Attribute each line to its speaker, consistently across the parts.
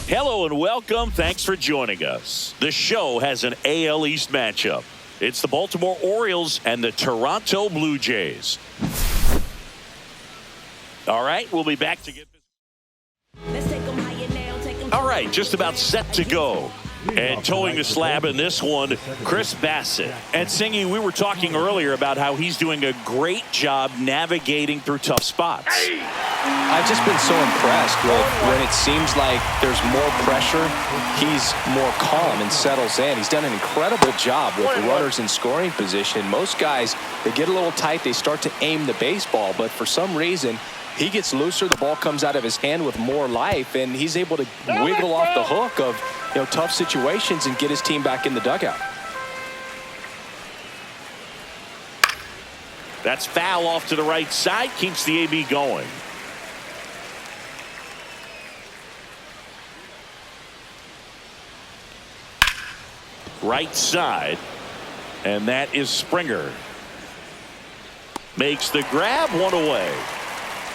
Speaker 1: Hello and welcome. Thanks for joining us. The show has an AL East matchup. It's the Baltimore Orioles and the Toronto Blue Jays. All right, we'll be back to get this. All right, just about set to go. And towing the slab in this one, Chris Bassett. And Singy, we were talking earlier about how he's doing a great job navigating through tough spots.
Speaker 2: I've just been so impressed with when it seems like there's more pressure, he's more calm and settles in. He's done an incredible job with runners in scoring position. Most guys, they get a little tight, they start to aim the baseball, but for some reason, he gets looser, the ball comes out of his hand with more life, and he's able to wiggle off the hook of tough situations and get his team back in the dugout.
Speaker 1: That's foul off to the right side, keeps the AB going. Right side, and that is Springer. Makes the grab, one away.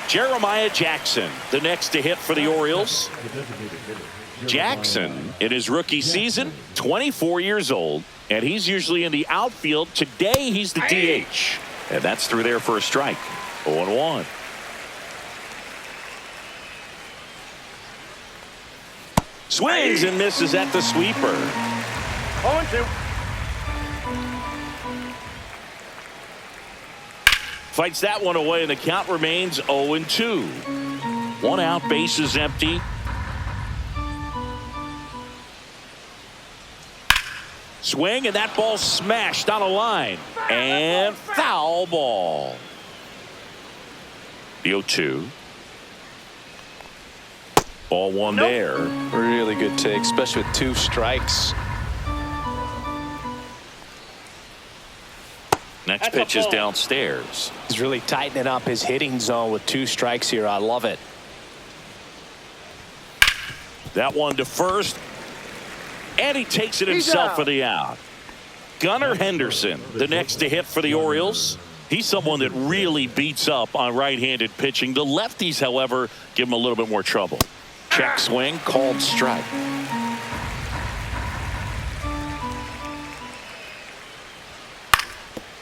Speaker 1: Jeremiah Jackson, the next to hit for the Orioles. Jackson, in his rookie season, 24 years old, and he's usually in the outfield. Today, he's the DH. And that's through there for a strike. 0-1. Swings and misses at the sweeper.
Speaker 3: 0-2.
Speaker 1: Fights that one away, and the count remains 0-2. One out, bases empty. Swing, and that ball smashed on a line. And foul ball. The 0-2. Ball one there.
Speaker 2: Really good take, especially with 2 strikes.
Speaker 1: Next pitch is downstairs.
Speaker 2: He's really tightening up his hitting zone with 2 strikes here. I love it.
Speaker 1: That one to first. And he takes it himself for the out. Gunnar Henderson, the next to hit for the Orioles. He's someone that really beats up on right-handed pitching. The lefties, however, give him a little bit more trouble. Check swing, called strike.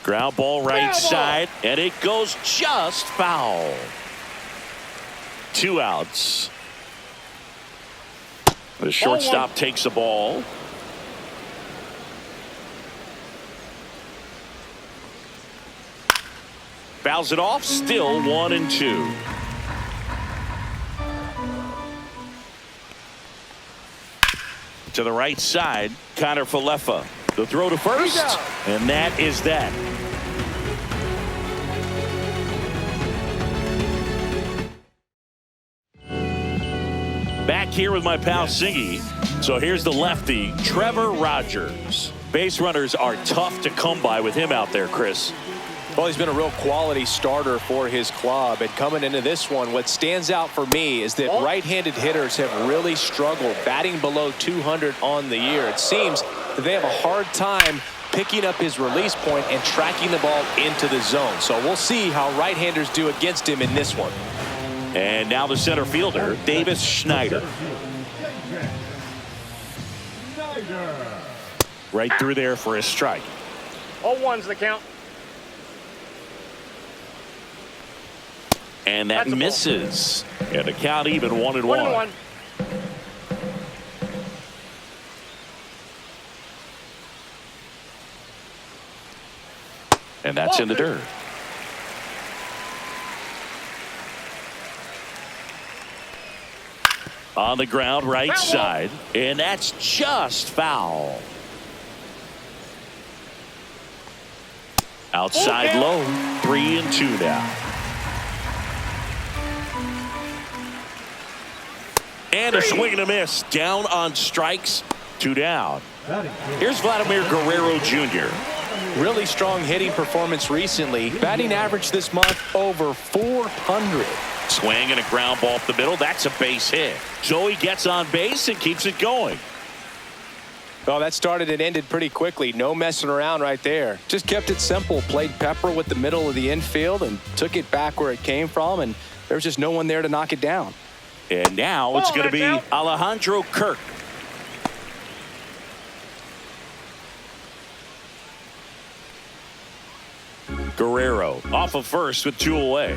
Speaker 1: Ground ball right side, and it goes just foul. 2 outs. The shortstop takes the ball. Fouls it off, still 1-2. To the right side, Connor Falefa. The throw to first, and that is that. Back here with my pal Singy. So here's the lefty, Trevor Rogers. Base runners are tough to come by with him out there, Chris.
Speaker 2: Well, he's been a real quality starter for his club, and coming into this one, what stands out for me is that right-handed hitters have really struggled batting below 200 on the year. It seems that they have a hard time picking up his release point and tracking the ball into the zone. So we'll see how right-handers do against him in this one.
Speaker 1: And now the center fielder, Davis Schneider. Right through there for a strike.
Speaker 3: 0-1's the count.
Speaker 1: And that misses. And the count even 1-1. And that's in the dirt. On the ground, right side. And that's just foul. Outside low. 3-2 now. And a swing and a miss. Down on strikes. 2 down. Here's Vladimir Guerrero Jr.
Speaker 2: Really strong hitting performance recently. Batting average this month over 400.
Speaker 1: Swing and a ground ball up the middle. That's a base hit. So he gets on base and keeps it going.
Speaker 2: Well, that started and ended pretty quickly. No messing around right there. Just kept it simple. Played pepper with the middle of the infield and took it back where it came from, and there was just no one there to knock it down.
Speaker 1: And now it's going to be Alejandro Kirk. Guerrero off of first with 2 away.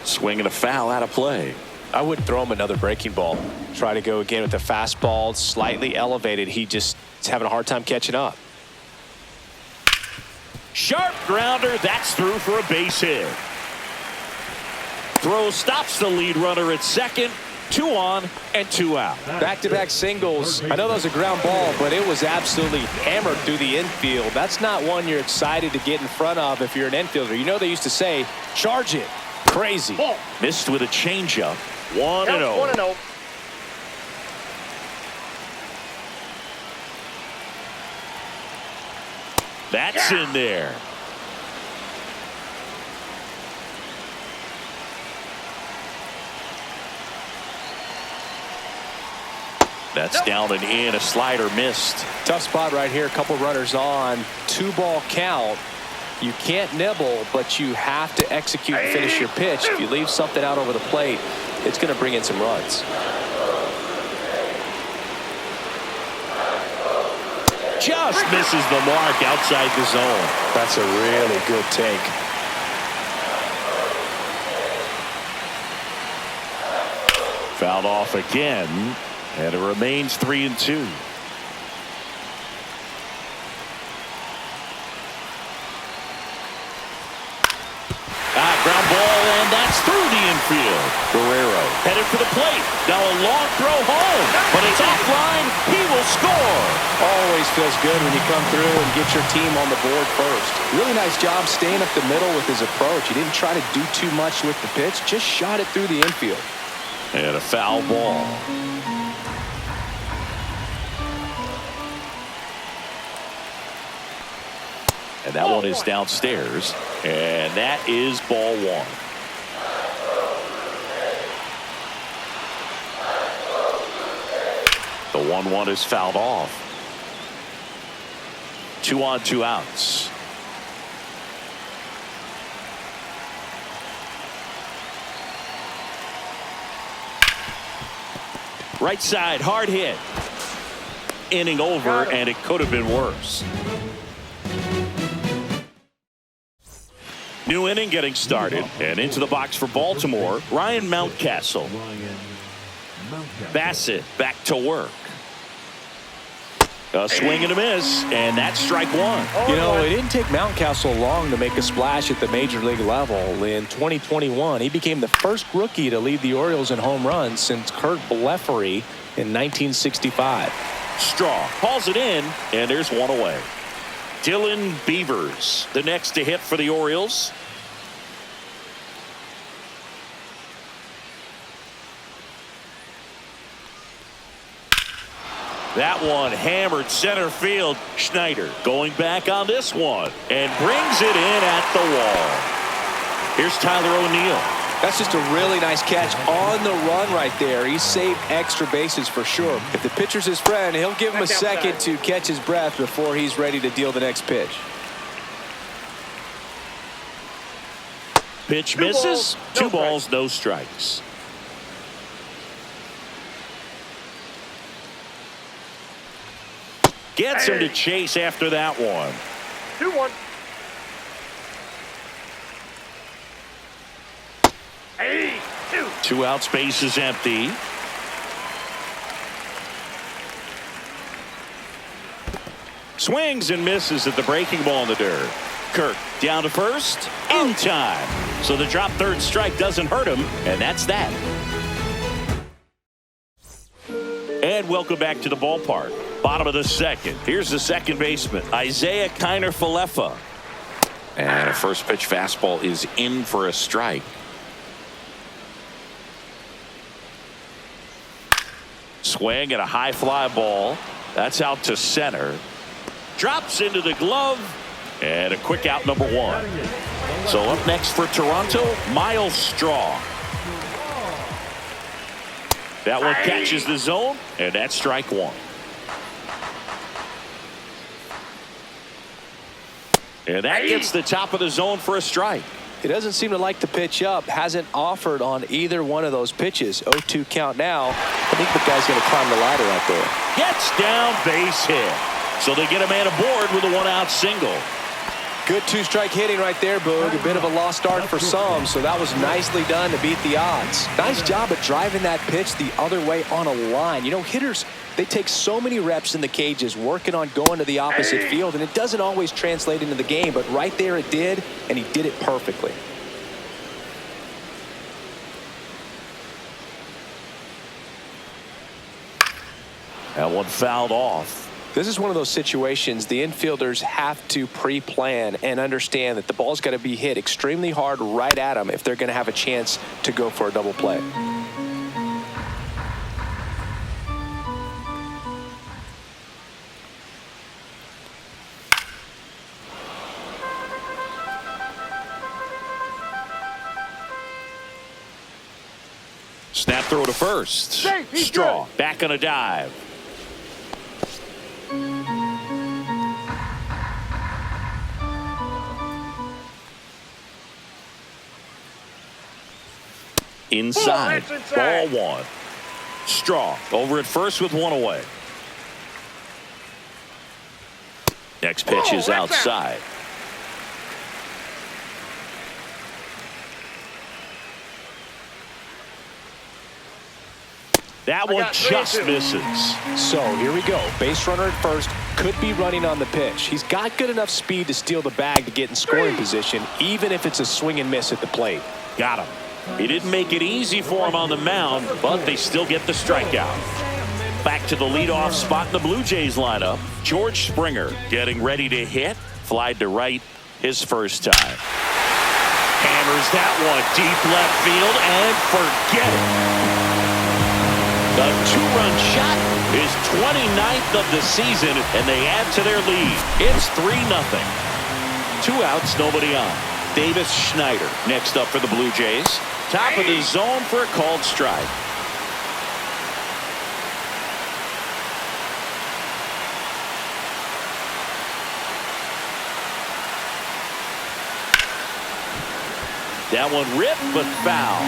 Speaker 1: Swing and a foul out of play.
Speaker 2: I wouldn't throw him another breaking ball. Try to go again with the fastball, slightly elevated. He just is having a hard time catching up.
Speaker 1: Sharp grounder. That's through for a base hit. Throw stops the lead runner at second. 2 on and 2 out.
Speaker 2: Back-to-back singles. I know that was a ground ball, but it was absolutely hammered through the infield. That's not one you're excited to get in front of if you're an infielder. You know they used to say, charge it. Crazy.
Speaker 3: Ball.
Speaker 1: Missed with a changeup. 1-0.
Speaker 3: 1-0.
Speaker 1: That's in there. That's down and in. A slider missed.
Speaker 2: Tough spot right here. A couple runners on. 2-ball count. You can't nibble, but you have to execute and finish your pitch. If you leave something out over the plate, it's going to bring in some runs.
Speaker 1: Just misses the mark outside the zone.
Speaker 2: That's a really good take.
Speaker 1: Fouled off again, and it remains 3-2. Ground ball, and that's through the infield. Guerrero headed for the plate. Now a long throw home, but it's offline. He will score.
Speaker 2: Always feels good when you come through and get your team on the board first. Really nice job staying up the middle with his approach. He didn't try to do too much with the pitch, just shot it through the infield.
Speaker 1: And a foul ball. And that one is downstairs, and that is ball 1. The 1-1 is fouled off. 2 on, 2 outs. Right side, hard hit. Inning over, and it could have been worse. New inning getting started, and into the box for Baltimore, Ryan Mountcastle. Bassett back to work. A swing and a miss, and that's strike 1.
Speaker 2: You know, it didn't take Mountcastle long to make a splash at the major league level. In 2021, he became the first rookie to lead the Orioles in home runs since Kurt Blefary in 1965.
Speaker 1: Straw hauls it in, and there's 1 away. Dylan Beavers, the next to hit for the Orioles. That one hammered center field. Schneider going back on this one and brings it in at the wall. Here's Tyler O'Neill.
Speaker 2: That's just a really nice catch on the run right there. He saved extra bases for sure. If the pitcher's his friend, he'll give him a second to catch his breath before he's ready to deal the next pitch.
Speaker 1: Pitch misses. 2 balls, no strikes. Gets him to chase after that one.
Speaker 3: 2-1.
Speaker 1: 2 out, space is empty. Swings and misses at the breaking ball in the dirt. Kirk down to first in time. So the drop third strike doesn't hurt him, and that's that. And welcome back to the ballpark. Bottom of the second. Here's the second baseman, Isaiah Kiner-Falefa. And a first pitch fastball is in for a strike. Swing and a high fly ball. That's out to center. Drops into the glove. And a quick out, number 1. So up next for Toronto, Miles Straw. That one catches the zone, and that's strike 1. And that gets the top of the zone for a strike.
Speaker 2: He doesn't seem to like the pitch up. Hasn't offered on either one of those pitches. 0-2 count now. I think the guy's going to climb the ladder out there.
Speaker 1: Gets down, base hit. So they get a man aboard with a one-out single.
Speaker 2: Good two-strike hitting right there, Boog. A bit of a lost start for some, so that was nicely done to beat the odds. Nice job of driving that pitch the other way on a line. You know, hitters, they take so many reps in the cages working on going to the opposite field, and it doesn't always translate into the game, but right there it did, and he did it perfectly.
Speaker 1: That one fouled off.
Speaker 2: This is one of those situations the infielders have to pre-plan and understand that the ball's got to be hit extremely hard right at them if they're going to have a chance to go for a double play.
Speaker 1: Snap throw to first. Straw back on a dive. Inside. Ball one. Straw over at first with one away. Next pitch is outside. That one just misses.
Speaker 2: So here we go. Base runner at first. Could be running on the pitch. He's got good enough speed to steal the bag to get in scoring position, even if it's a swing and miss at the plate.
Speaker 1: Got him. He didn't make it easy for him on the mound, but they still get the strikeout. Back to the leadoff spot in the Blue Jays lineup. George Springer getting ready to hit. Flied to right his first time. Hammers that one deep left field and forget it. The two-run shot is 29th of the season, and they add to their lead. It's 3-0. 2 outs, nobody on. Davis Schneider next up for the Blue Jays. Top of the zone for a called strike. That one ripped but foul.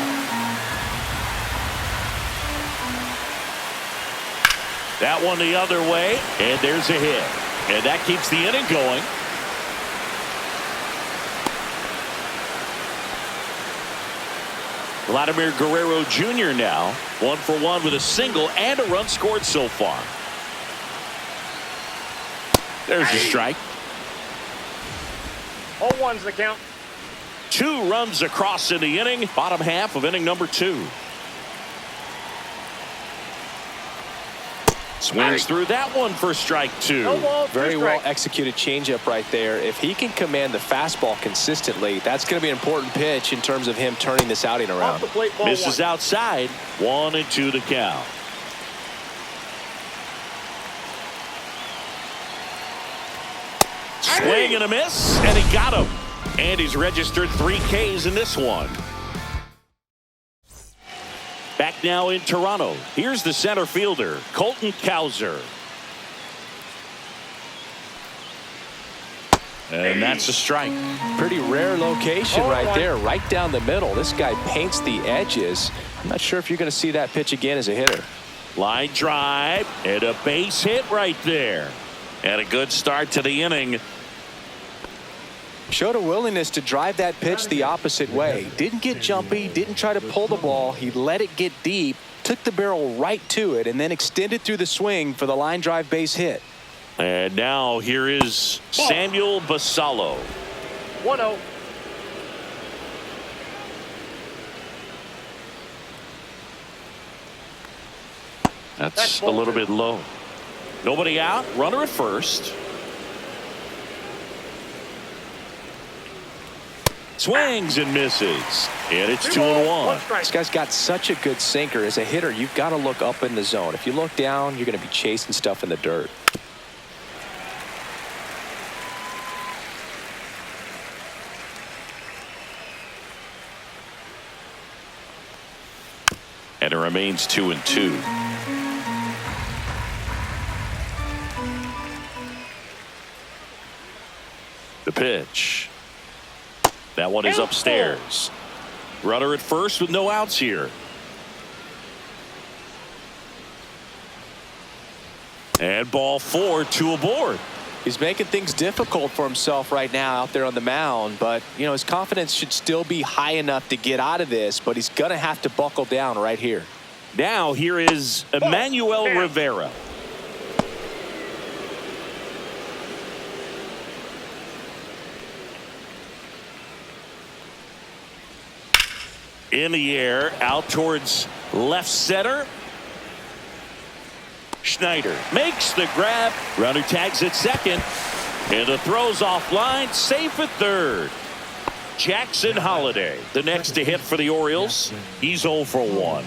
Speaker 1: That one the other way, and there's a hit. And that keeps the inning going. Vladimir Guerrero Jr. now 1 for 1 with a single and a run scored so far. There's the strike.
Speaker 3: 0-1's the count.
Speaker 1: 2 runs across in the inning, bottom half of inning number 2. Swings through that one for strike 2.
Speaker 2: Very well executed changeup right there. If he can command the fastball consistently, that's going to be an important pitch in terms of him turning this outing around.
Speaker 1: Misses outside. 1-2 the count. Swing and a miss, and he got him. And he's registered 3 Ks in this one. Back now in Toronto. Here's the center fielder, Colton Cowser. And that's a strike.
Speaker 2: Pretty rare location right there, right down the middle. This guy paints the edges. I'm not sure if you're going to see that pitch again as a hitter.
Speaker 1: Line drive and a base hit right there. And a good start to the inning.
Speaker 2: Showed a willingness to drive that pitch the opposite way. Didn't get jumpy, didn't try to pull the ball. He let it get deep, took the barrel right to it, and then extended through the swing for the line drive base hit.
Speaker 1: And now here is Samuel Basallo.
Speaker 3: 1-0.
Speaker 1: That's a little bit low. Nobody out. Runner at first. Swings and misses. And it's 2-1.
Speaker 2: This guy's got such a good sinker. As a hitter, you've got to look up in the zone. If you look down, you're going to be chasing stuff in the dirt.
Speaker 1: And it remains 2-2. The pitch. That one is upstairs. Runner at first with no outs here. And ball 4, 2 aboard.
Speaker 2: He's making things difficult for himself right now out there on the mound, but you know his confidence should still be high enough to get out of this, but he's gonna have to buckle down right here.
Speaker 1: Now here is Emmanuel Rivera. In the air, out towards left center. Schneider makes the grab. Runner tags at second. And the throw's offline. Safe at third. Jackson Holliday, the next to hit for the Orioles. He's 0 for 1.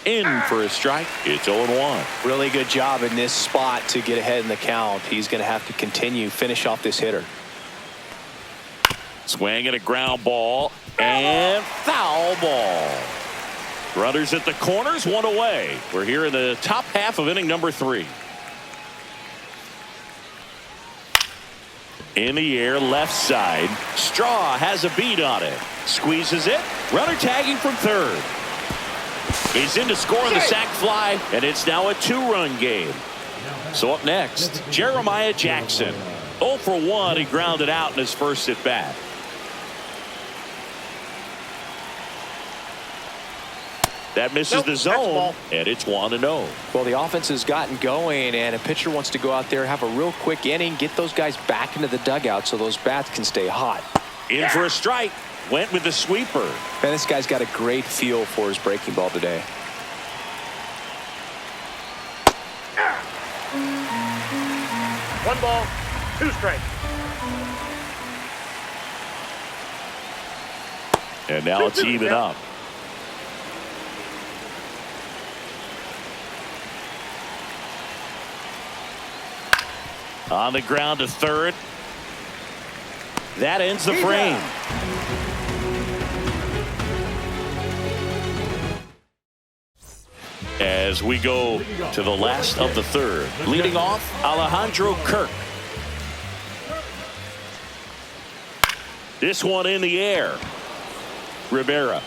Speaker 1: In for a strike. It's 0-1.
Speaker 2: Really good job in this spot to get ahead in the count. He's going to have to continue, finish off this hitter.
Speaker 1: Swing and a ground ball. And foul ball. Runners at the corners, 1 away. We're here in the top half of inning number 3. In the air, left side. Straw has a beat on it. Squeezes it. Runner tagging from third. He's in to score on the sac fly, and it's now a 2-run game. So up next, Jeremiah Jackson. 0 for 1. He grounded out in his first at bat. That misses the zone, and it's 1-0.
Speaker 2: Well, the offense has gotten going, and a pitcher wants to go out there, have a real quick inning, get those guys back into the dugout so those bats can stay hot.
Speaker 1: In for a strike. Went with the sweeper.
Speaker 2: Man, this guy's got a great feel for his breaking ball today.
Speaker 3: One ball, 2 strikes.
Speaker 1: And now it's even up. On the ground to third. That ends the frame. As we go to the last of the third. Leading off, Alejandro Kirk. This one in the air. Rivera.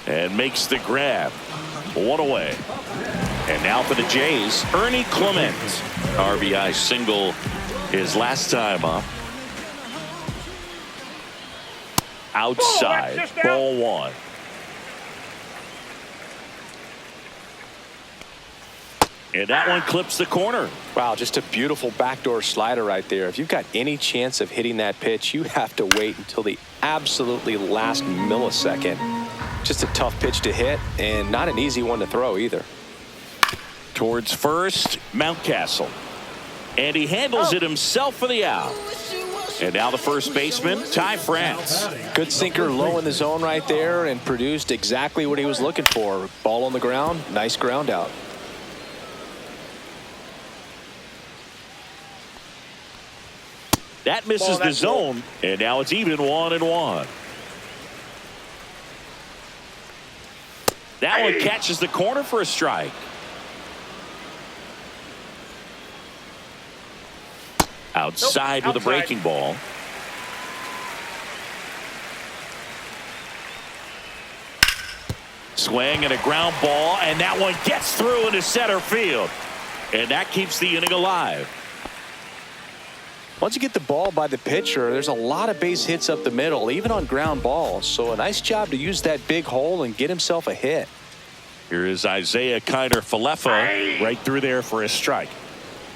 Speaker 1: And makes the grab. 1 away. And now for the Jays, Ernie Clement. RBI single his last time up. Outside, ball 1. And that one clips the corner.
Speaker 2: Wow, just a beautiful backdoor slider right there. If you've got any chance of hitting that pitch, you have to wait until the absolutely last millisecond. Just a tough pitch to hit, and not an easy one to throw either.
Speaker 1: Towards first, Mountcastle. And he handles it himself for the out. And now the first baseman, Ty France.
Speaker 2: Good sinker low in the zone right there and produced exactly what he was looking for. Ball on the ground, nice ground out.
Speaker 1: That misses the zone, and now it's even 1-1. That one catches the corner for a strike. Outside with a breaking ball. Swing and a ground ball, and that one gets through into center field. And that keeps the inning alive.
Speaker 2: Once you get the ball by the pitcher, there's a lot of base hits up the middle, even on ground balls. So a nice job to use that big hole and get himself a hit.
Speaker 1: Here is Isaiah Kiner-Falefa right through there for a strike.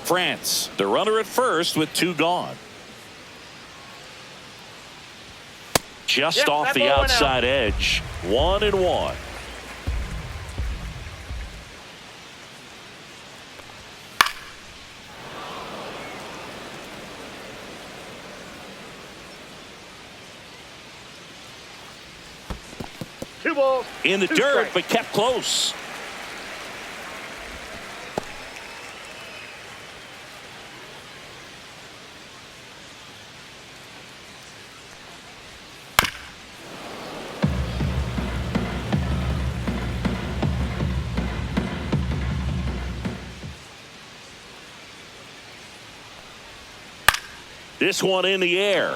Speaker 1: France, the runner at first with 2 gone. Just off the outside edge. 1-1.
Speaker 3: Two balls.
Speaker 1: In the dirt, but kept close. This one in the air.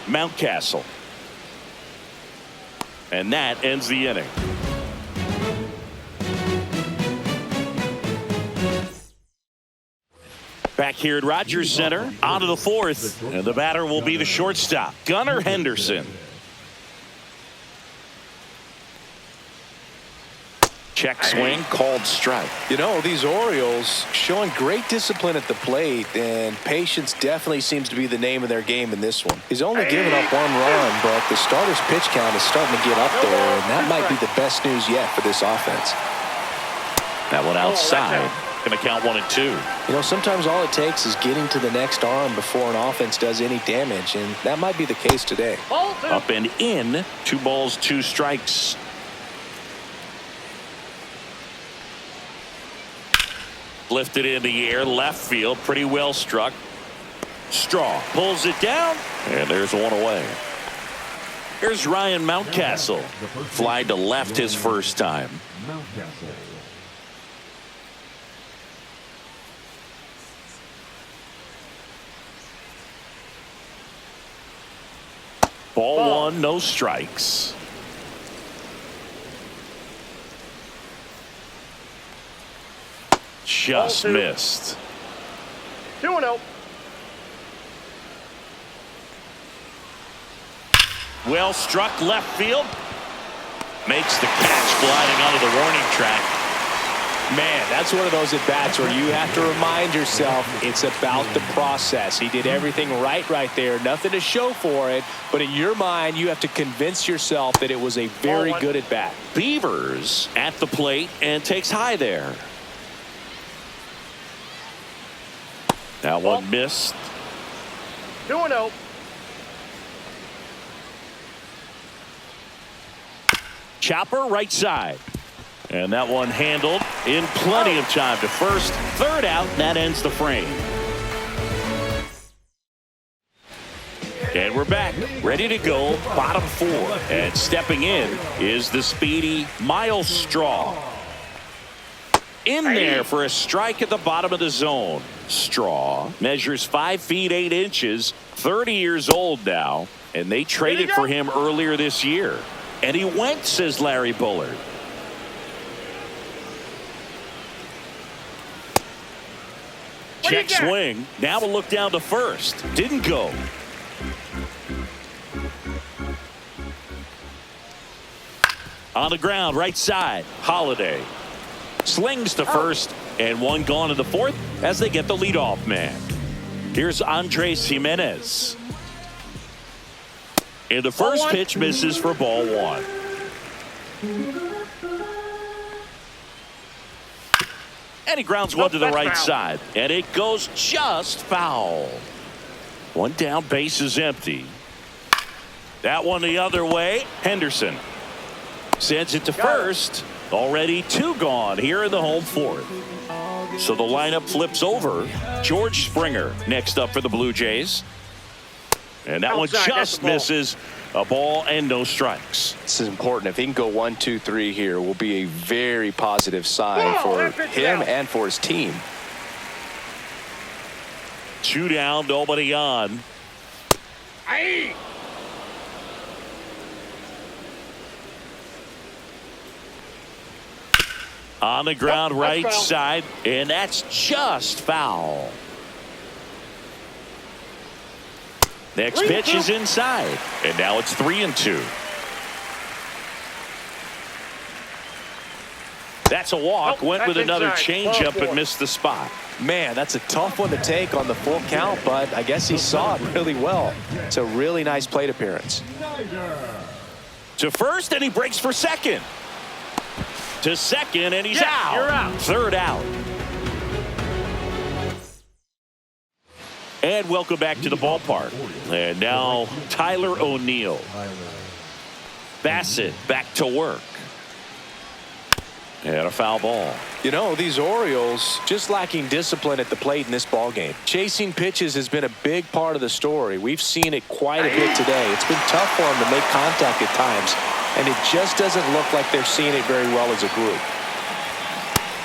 Speaker 1: Mountcastle. And that ends the inning. Back here at Rogers Center, on to the fourth, and the batter will be the shortstop, Gunnar Henderson. Check swing, called strike.
Speaker 2: You know, these Orioles showing great discipline at the plate, and patience definitely seems to be the name of their game in this one. He's only given up 1 run, but the starter's pitch count is starting to get up there, and that might be the best news yet for this offense.
Speaker 1: That one outside. Going to count 1 and 2.
Speaker 2: You know, sometimes all it takes is getting to the next arm before an offense does any damage, and that might be the case today.
Speaker 1: Up and in. 2 balls, 2 strikes. Lifted in the air, left field, pretty well struck. Straw pulls it down, and there's 1 away. Here's Ryan Mountcastle. Fly to left his first time. Ball 1, no strikes. Just missed.
Speaker 3: 2-0.
Speaker 1: Well struck left field. Makes the catch gliding onto the warning track.
Speaker 2: Man, that's one of those at-bats where you have to remind yourself it's about the process. He did everything right there. Nothing to show for it. But in your mind, you have to convince yourself that it was a very good at-bat.
Speaker 1: Beavers at the plate and takes high there. That one missed.
Speaker 3: 2-0.
Speaker 1: Chopper right side. And that one handled in plenty of time to first. Third out, and that ends the frame. And we're back, ready to go, bottom 4. And stepping in is the speedy Miles Straw. In there for a strike at the bottom of the zone. Straw measures 5 feet 8 inches, 30 years old now, and they traded for him earlier this year. And he went, says Larry Bullard. Check swing. Now we'll look down to first. Didn't go. On the ground, right side. Holiday slings to first, and 1 gone in the 4th as they get the leadoff man. Here's Andres Jimenez. And the first pitch misses for ball 1. And he grounds 1 to the right side, and it goes just foul. 1 down, base is empty. That one the other way. Henderson sends it to first. Already 2 gone here in the home 4th. So the lineup flips over. George Springer next up for the Blue Jays. And that one just misses. A ball and no strikes.
Speaker 2: This is important. If he can go 1, 2, 3 here, will be a very positive sign for him and for his team.
Speaker 1: 2 down, nobody on. On the ground, right side, and that's just foul. Next pitch is inside, and now it's 3-2. That's a walk. Went with another changeup but missed the spot.
Speaker 2: Man, that's a tough one to take on the full count, but I guess he saw it really well. It's a really nice plate appearance.
Speaker 1: To first, and he breaks for second. To second, and he's out.
Speaker 3: You're out.
Speaker 1: Third out. And welcome back to the ballpark. And now Tyler O'Neill. Bassett back to work. And a foul ball.
Speaker 2: You know, these Orioles just lacking discipline at the plate in this ballgame. Chasing pitches has been a big part of the story. We've seen it quite a bit today. It's been tough for them to make contact at times, and it just doesn't look like they're seeing it very well as a group.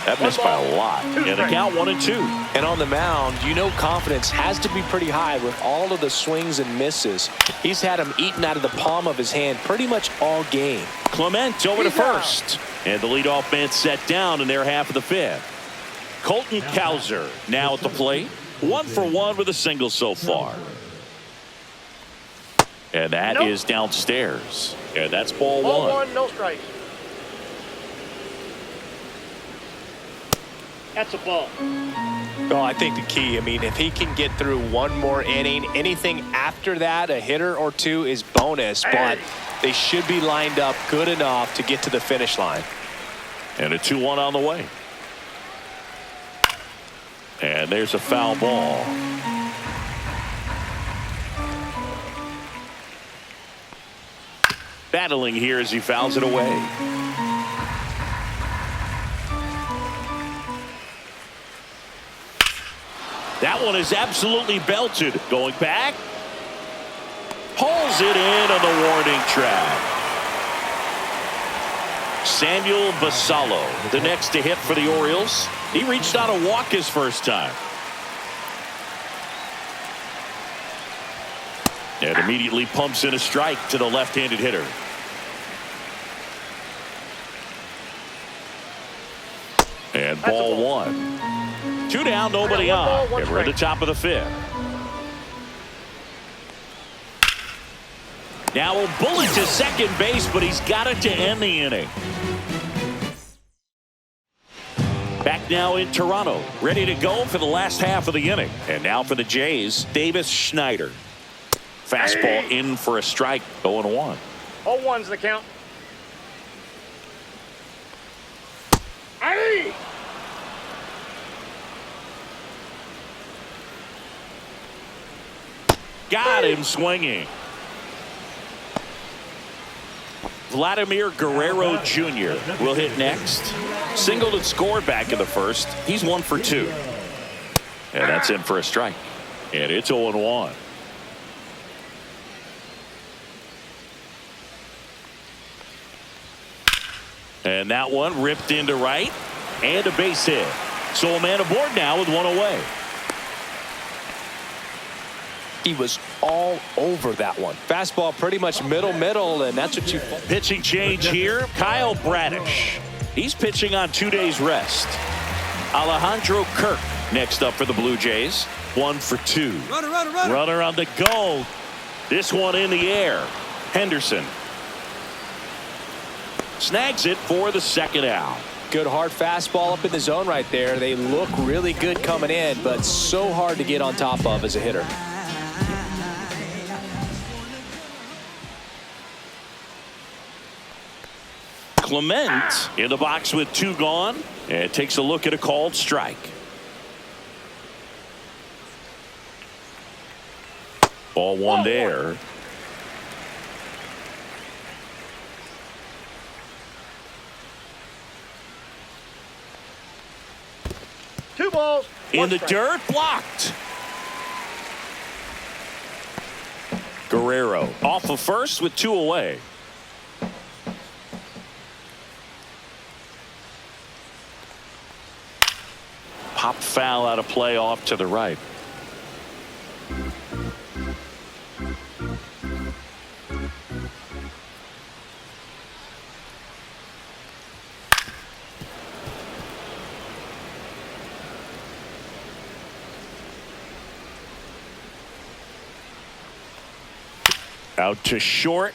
Speaker 1: That missed by a lot. And the count 1-2.
Speaker 2: And on the mound, you know confidence has to be pretty high with all of the swings and misses. He's had them eaten out of the palm of his hand pretty much all game.
Speaker 1: Clement over to first. And the leadoff man set down in their half of the fifth. Colton Cowser now at the plate. 1 for 1 with a single so far. And that is downstairs. And that's ball one.
Speaker 3: Ball one, no strikes. That's a ball.
Speaker 2: Oh, I think the key, I mean, if he can get through one more inning, anything after that, a hitter or two is bonus, but they should be lined up good enough to get to the finish line.
Speaker 1: And a 2-1 on the way. And there's a foul ball. Battling here as he fouls it away. That one is absolutely belted. Going back. Pulls it in on the warning track. Samuel Basallo, the next to hit for the Orioles. He reached out a walk his first time. And immediately pumps in a strike to the left-handed hitter. And ball one. 2 down, nobody on. And we're at the top of the fifth. Now a bullet to second base, but he's got it to end the inning. Back now in Toronto, ready to go for the last half of the inning. And now for the Jays, Davis Schneider. Fastball in for a strike, 0-1.
Speaker 3: 0-1's the count. Hey!
Speaker 1: Got him swinging. Vladimir Guerrero Jr. will hit next. Singled and scored back in the first. He's 1 for 2. And that's in for a strike. And it's 0-1. And that one ripped into right. And a base hit. So a man aboard now with 1 away.
Speaker 2: He was all over that one. Fastball pretty much middle, and that's what you...
Speaker 1: Pitching change here. Kyle Bradish. He's pitching on 2 days rest. Alejandro Kirk next up for the Blue Jays. 1 for 2. Runner on the go. This one in the air. Henderson snags it for the second out.
Speaker 2: Good hard fastball up in the zone right there. They look really good coming in, but so hard to get on top of as a hitter.
Speaker 1: Clement in the box with 2 gone, and takes a look at a called strike. Ball one there.
Speaker 3: Two balls.
Speaker 1: In the dirt, blocked. Guerrero off of first with 2 away. Pop foul out of play off to the right. Out to short.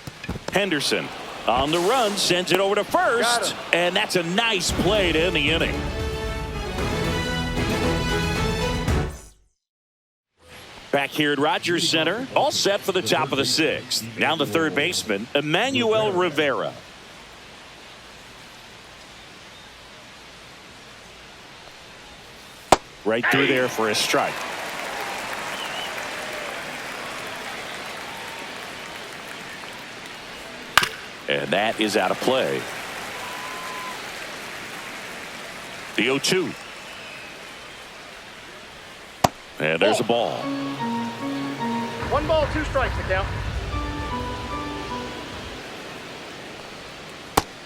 Speaker 1: Henderson on the run, sends it over to first, and that's a nice play to end the inning. Back here at Rogers Center, all set for the top of the 6th. Now the third baseman, Emmanuel Rivera. Right through there for a strike. And that is out of play. The 0-2. And there's a ball.
Speaker 3: 1 ball, 2 strikes to count.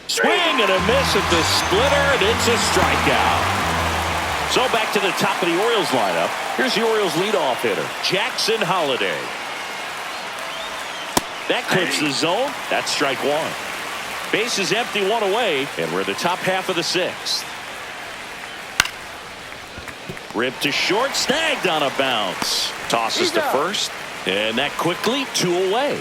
Speaker 1: Swing and a miss at the splitter, and it's a strikeout. So back to the top of the Orioles lineup. Here's the Orioles leadoff hitter, Jackson Holliday. That clips the zone. That's strike one. Base is empty, one away, and we're in the top half of the sixth. Ripped to short, snagged on a bounce. Tosses to first, and that quickly, two away.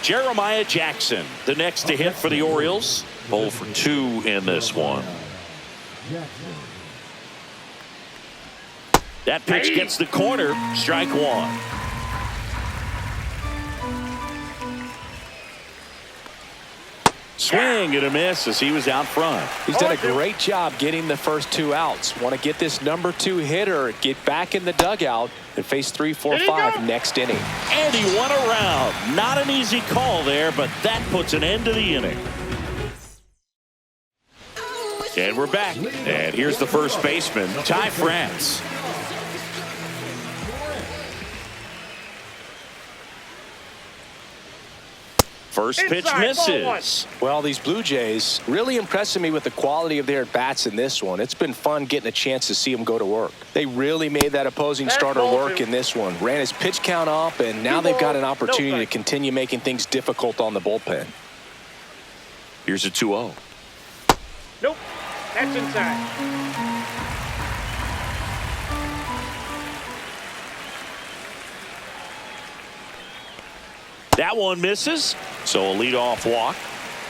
Speaker 1: Jeremiah Jackson, the next to hit for the Orioles. 0 for 2 in this one. That pitch gets the corner, strike one. Swing and a miss as he was out front.
Speaker 2: He's done a great job getting the first 2 outs. Want to get this number 2 hitter, get back in the dugout, and face 3, 4, 5 next inning.
Speaker 1: And he went around. Not an easy call there, but that puts an end to the inning. And we're back. And here's the first baseman, Ty France. First pitch misses.
Speaker 2: Well, these Blue Jays really impressing me with the quality of their at-bats in this one. It's been fun getting a chance to see them go to work. They really made that opposing starter work in this one. Ran his pitch count up, and now they've got an opportunity to continue making things difficult on the bullpen.
Speaker 1: Here's a 2-0.
Speaker 3: Nope. That's inside.
Speaker 1: That one misses, so a leadoff walk.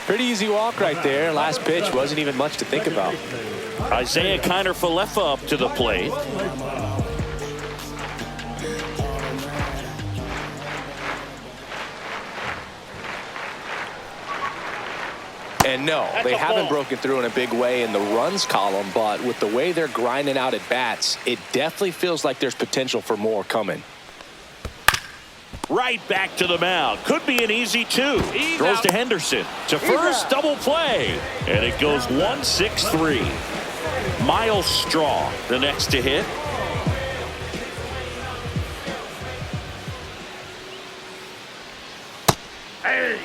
Speaker 2: Pretty easy walk right there. Last pitch wasn't even much to think about.
Speaker 1: Isaiah Kiner-Falefa up to the plate.
Speaker 2: And no, they haven't broken through in a big way in the runs column, but with the way they're grinding out at bats, it definitely feels like there's potential for more coming.
Speaker 1: Right back to the mound. Could be an easy 2. Throws to Henderson. To first, double play. And it goes 1-6-3. Miles Straw, the next to hit.
Speaker 3: Hey.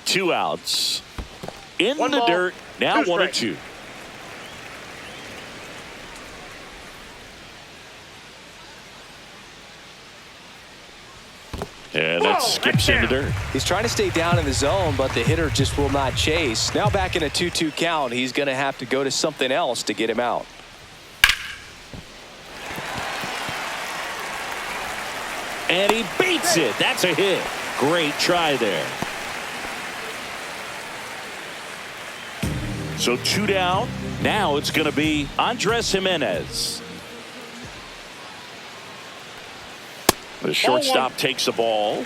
Speaker 1: Two outs. In
Speaker 3: One
Speaker 1: the
Speaker 3: ball,
Speaker 1: dirt. Now 1-2. And that skips in the dirt.
Speaker 2: He's trying to stay down in the zone, but the hitter just will not chase. Now back in a 2-2 count, he's going to have to go to something else to get him out.
Speaker 1: And he beats it. That's a hit. Great try there. So 2 down. Now it's going to be Andres Jimenez. The shortstop takes the ball.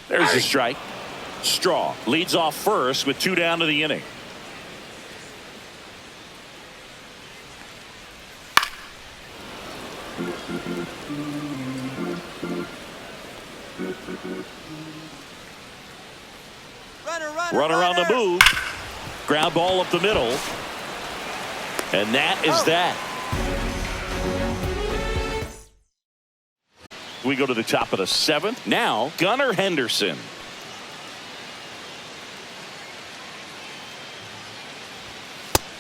Speaker 1: There's a strike. Straw leads off first with 2 down to the inning. Runner on the move. Ground ball up the middle. And that is that. We go to the top of the 7th. Now, Gunnar Henderson.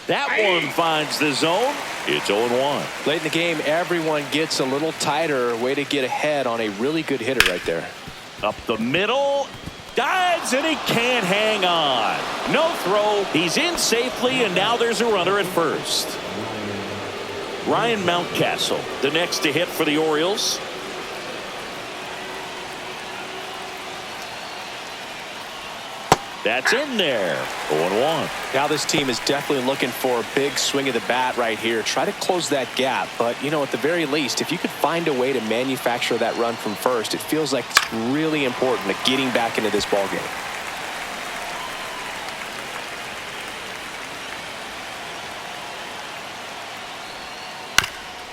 Speaker 1: That one finds the zone. It's 0-1.
Speaker 2: Late in the game, everyone gets a little tighter. Way to get ahead on a really good hitter right there.
Speaker 1: Up the middle. Dives, and he can't hang on. No throw. He's in safely, and now there's a runner at first. Ryan Mountcastle, the next to hit for the Orioles. That's in there. 0-1.
Speaker 2: Now this team is definitely looking for a big swing of the bat right here. Try to close that gap. But, you know, at the very least, if you could find a way to manufacture that run from first, it feels like it's really important to getting back into this ball game.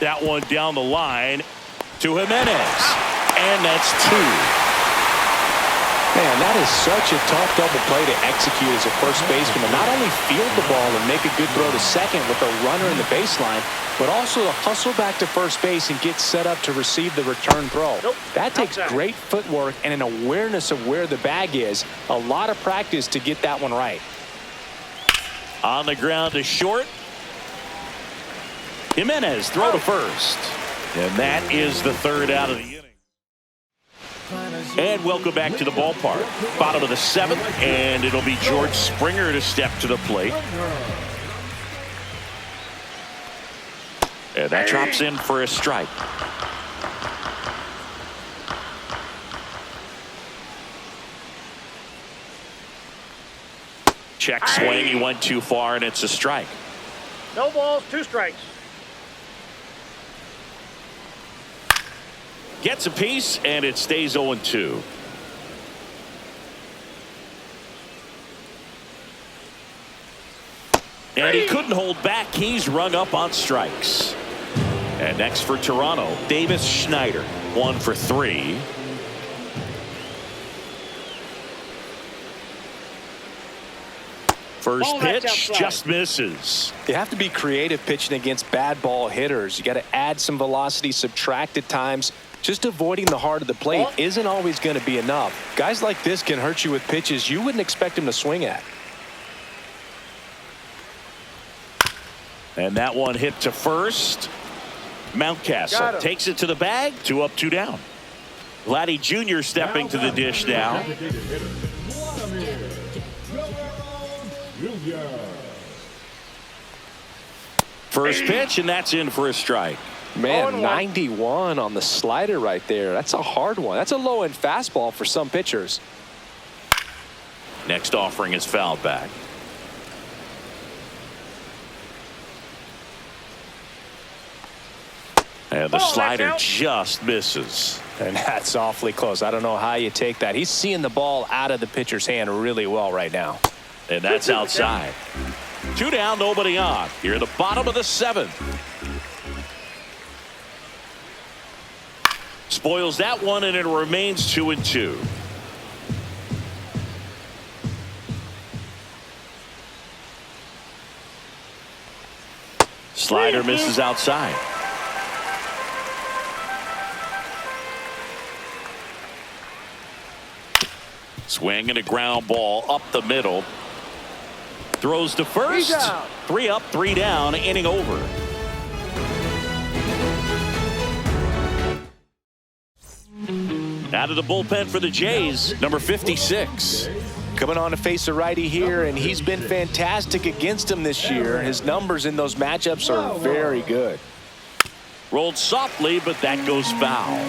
Speaker 1: That one down the line. To Jimenez. And that's 2.
Speaker 2: Man, that is such a tough double play to execute as a first baseman. To not only field the ball and make a good throw to second with a runner in the baseline, but also to hustle back to first base and get set up to receive the return throw. That takes great footwork and an awareness of where the bag is. A lot of practice to get that one right.
Speaker 1: On the ground to short. Jimenez throw to first. And that is the 3rd out of the inning. And welcome back to the ballpark. Bottom of the 7th, and it'll be George Springer to step to the plate. And that drops in for a strike. Check swing, he went too far, and it's a strike.
Speaker 3: No balls, 2 strikes.
Speaker 1: Gets a piece, and it stays 0-2. And he couldn't hold back. He's rung up on strikes. And next for Toronto, Davis Schneider. 1 for 3. First pitch just misses.
Speaker 2: You have to be creative pitching against bad ball hitters. You got to add some velocity, subtract at times. Just avoiding the heart of the plate isn't always going to be enough. Guys like this can hurt you with pitches you wouldn't expect him to swing at.
Speaker 1: And that one hit to first. Mountcastle takes it to the bag. 2 up, 2 down. Vladdy Jr. stepping to the dish now. First pitch, and that's in for a strike.
Speaker 2: Man, 91 on the slider right there. That's a hard one. That's a low-end fastball for some pitchers.
Speaker 1: Next offering is fouled back. And the slider just misses.
Speaker 2: And that's awfully close. I don't know how you take that. He's seeing the ball out of the pitcher's hand really well right now.
Speaker 1: And that's outside. 2 down, nobody on. Here at the bottom of the 7th. Spoils that one, and it remains 2-2. Slider misses outside. Swing and a ground ball up the middle. Throws to first. 3 up, 3 down, inning over. Out of the bullpen for the Jays, number 56.
Speaker 2: Coming on to face a righty here, and he's been fantastic against him this year. His numbers in those matchups are very good.
Speaker 1: Rolled softly, but that goes foul.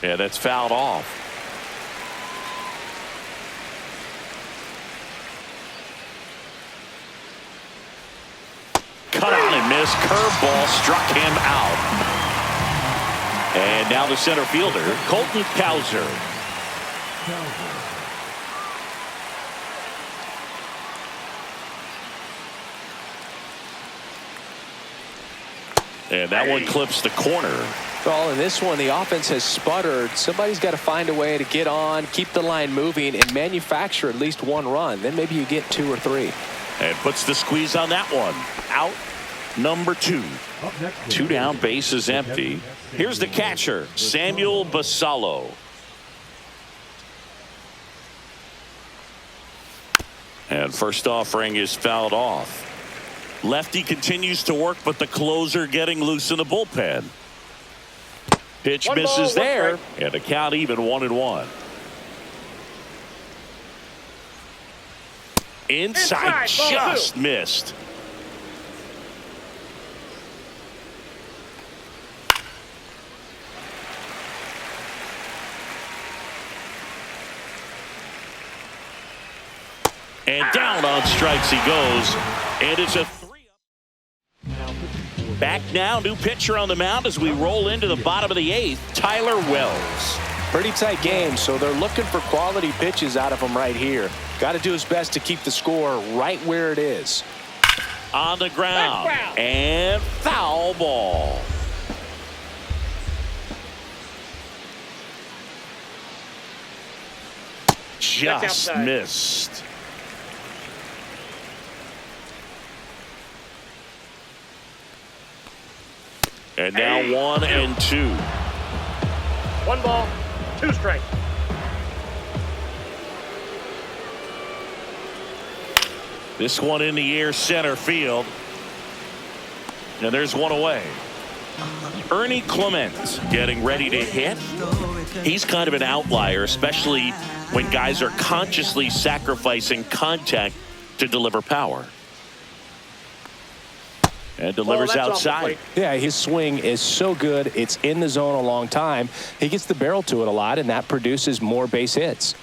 Speaker 1: Yeah, that's fouled off. Cut on and missed. Curveball struck him out. And now the center fielder, Colton Cowser. And that one clips the corner.
Speaker 2: Well, in this one, the offense has sputtered. Somebody's got to find a way to get on, keep the line moving, and manufacture at least 1 run. Then maybe you get 2 or 3.
Speaker 1: And puts the squeeze on that one. Out number 2. 2 down, base is empty. Here's the catcher, Samuel Basallo. And first offering is fouled off. Lefty continues to work, but the closer getting loose in the bullpen. Pitch misses there, and the count even 1-1. Inside just missed. And down on strikes he goes, and it's a 3-up. Back now, new pitcher on the mound as we roll into the bottom of the 8th, Tyler Wells.
Speaker 2: Pretty tight game, so they're looking for quality pitches out of him right here. Got to do his best to keep the score right where it is.
Speaker 1: On the ground. And foul ball. Just missed. And now 1-2.
Speaker 3: 1 ball, 2 strikes.
Speaker 1: This one in the air, center field. And there's one away. Ernie Clement getting ready to hit. He's kind of an outlier, especially when guys are consciously sacrificing contact to deliver power. And delivers outside.
Speaker 2: Yeah, his swing is so good. It's in the zone a long time. He gets the barrel to it a lot, and that produces more base hits.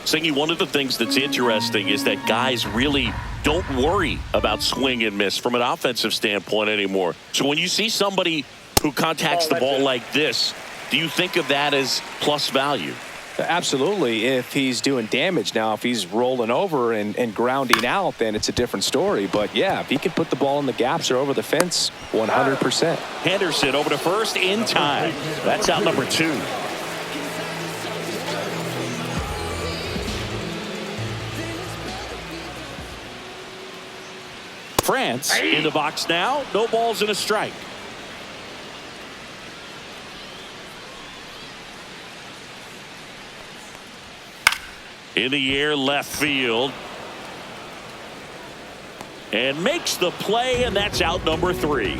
Speaker 1: Singy, one of the things that's interesting is that guys really don't worry about swing and miss from an offensive standpoint anymore. So when you see somebody who contacts the ball like this, do you think of that as plus value?
Speaker 2: Absolutely. If he's doing damage now, if he's rolling over and grounding out, then it's a different story. But yeah, if he can put the ball in the gaps or over the fence, 100%.
Speaker 1: Henderson over to first in time. That's out number 2. France in the box now. No balls and a strike. In the air, left field. And makes the play, and that's out number 3.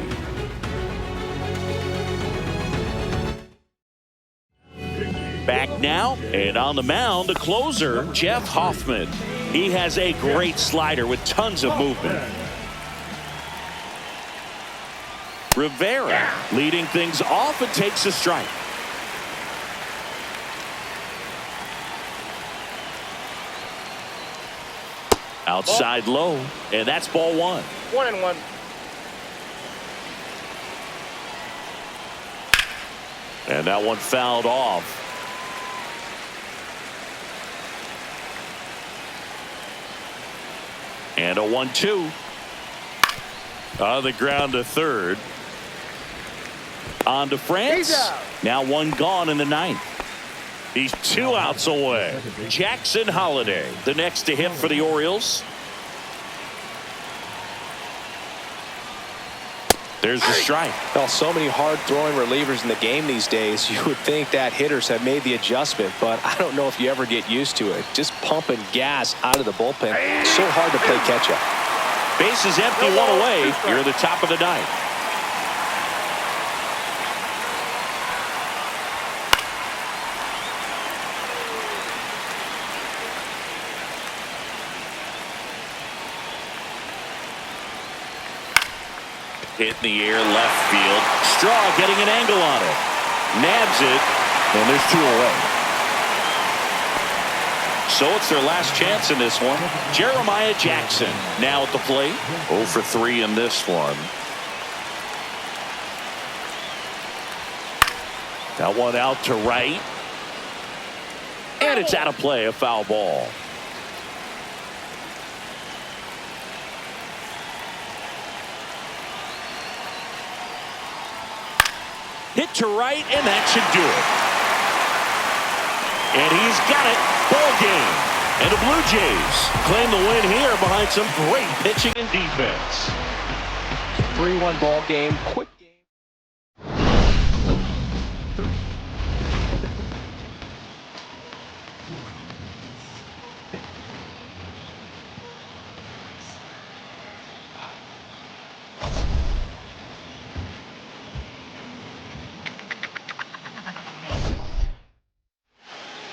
Speaker 1: Back now, and on the mound, the closer, Jeff Hoffman. He has a great slider with tons of movement. Rivera leading things off and takes a strike. Outside low, and that's ball 1.
Speaker 3: 1-1.
Speaker 1: And that one fouled off. And a 1-2. On the ground to third. On to France. Now 1 gone in the 9th. He's 2 outs away. Jackson Holliday, the next to hit for the Orioles. There's the strike.
Speaker 2: Well, so many hard-throwing relievers in the game these days. You would think that hitters have made the adjustment, but I don't know if you ever get used to it. Just pumping gas out of the bullpen. So hard to play catch-up.
Speaker 1: Base is empty, 1 away. You're at the top of the 9th. Hit in the air, left field. Straw getting an angle on it. Nabs it, and there's 2 away. So it's their last chance in this one. Jeremiah Jackson now at the plate. 0 for 3 in this one. That one out to right. And it's out of play, a foul ball. Hit to right, and that should do it. And he's got it. Ball game. And the Blue Jays claim the win here behind some great pitching and defense.
Speaker 2: 3-1 ball game. Quick